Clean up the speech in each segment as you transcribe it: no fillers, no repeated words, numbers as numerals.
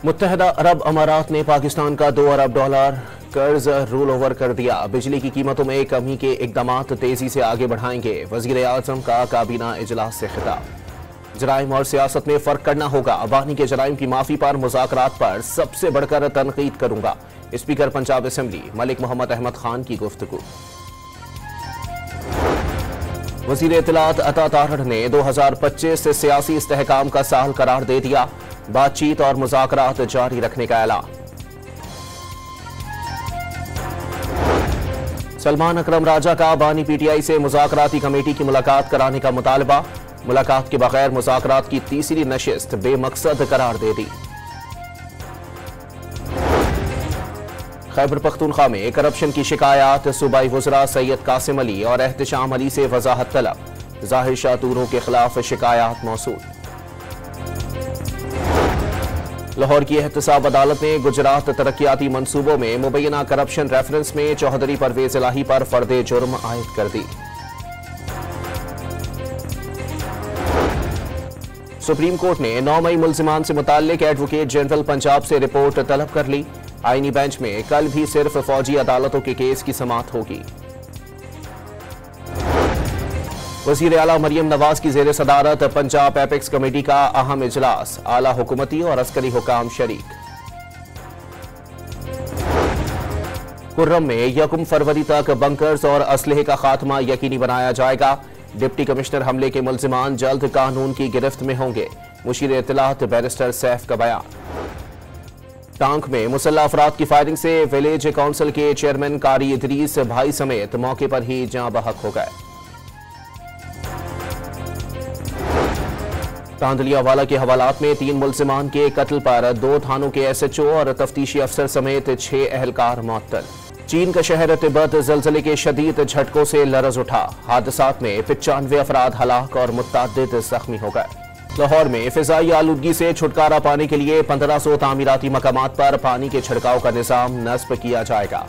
मुत्तहदा अरब अमारात ने पाकिस्तान का $2 अरब कर्ज रोल ओवर कर दिया। बिजली की कीमतों में कमी के इकदाम तेजी से आगे बढ़ाएंगे। वजीर आजम का काबीना इजलास से खिताब। जराइम और सियासत में फर्क करना होगा। अबानी के जराइम की माफी पर मुज़ाकरात पर सबसे बढ़कर तनकीद करूंगा। स्पीकर पंजाब असेंबली मलिक मोहम्मद अहमद खान की गुफ्तगू। वज़ीर इत्तलात अता तारड़ ने 2025 से सियासी इस्तेहकाम का साल करार दे दिया। बातचीत और मुज़ाकरात जारी रखने का ऐलान। सलमान अकरम राजा का बानी पीटीआई से मुज़ाकराती कमेटी की मुलाकात कराने का मुतालबा। मुलाकात के बगैर मुज़ाकरात की तीसरी नशिस्त बेमकसद करार दे दी। खैबर पख्तूनख्वा में करप्शन की शिकायत। सूबाई वज़रा सैयद कासिम अली और एहतशाम अली से वजाहत तलब। ज़ाहिर शाह तूरों के खिलाफ शिकायत मौसूल। लाहौर की एहतसाब अदालत ने गुजरात तरक्याती मंसूबों में मुबैना करप्शन रेफरेंस में चौधरी परवेज इलाही पर फर्दे जुर्म आयद कर दी। सुप्रीम कोर्ट ने 9 मई मुल्जिमान से मुताल्लिक एडवोकेट जनरल पंजाब से रिपोर्ट तलब कर ली। आईनी बेंच में कल भी सिर्फ फौजी अदालतों के केस की समाअत होगी। वज़ीर आला मरियम नवाज की जेर सदारत पंजाब एपेक्स कमेटी का अहम इजलास। आला हुकूमती और अस्करी हुकाम शरीक। कुर्रम में 1 फरवरी तक बंकर्स और असलहे का खात्मा यकीनी बनाया जाएगा। डिप्टी कमिश्नर हमले के मुल्जिमान जल्द कानून की गिरफ्त में होंगे। मुशीर इत्तलात बैरिस्टर सैफ का बयान। टांक में मुसल्लह अफराद की फायरिंग से विलेज काउंसिल के चेयरमैन कारी इदरीस भाई समेत मौके पर ही जाँ बहक हो गए। तांदलियावाला के हवालात में 3 मुल्जिमान के कत्ल पर 2 थानों के SHO और तफ्तीशी अफसर समेत 6 एहलकार मुअत्तल। चीन का शहर तिब्बत ज़लज़ले के शदीद झटकों से लरज़ उठा। हादसात में 95 अफराद हलाक और मुतअद्दिद जख्मी हो गए। लाहौर में फिजाई आलूदगी से छुटकारा पाने के लिए 1500 तामीराती मकामात पर पानी के छिड़काव का निज़ाम नस्ब किया जाएगा।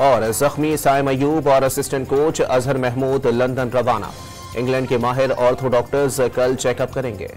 और जख्मी साइम अयूब और assistant coach Azhar Mahmood London रवाना। इंग्लैंड के माहिर ऑर्थो डॉक्टर्स कल चेकअप करेंगे।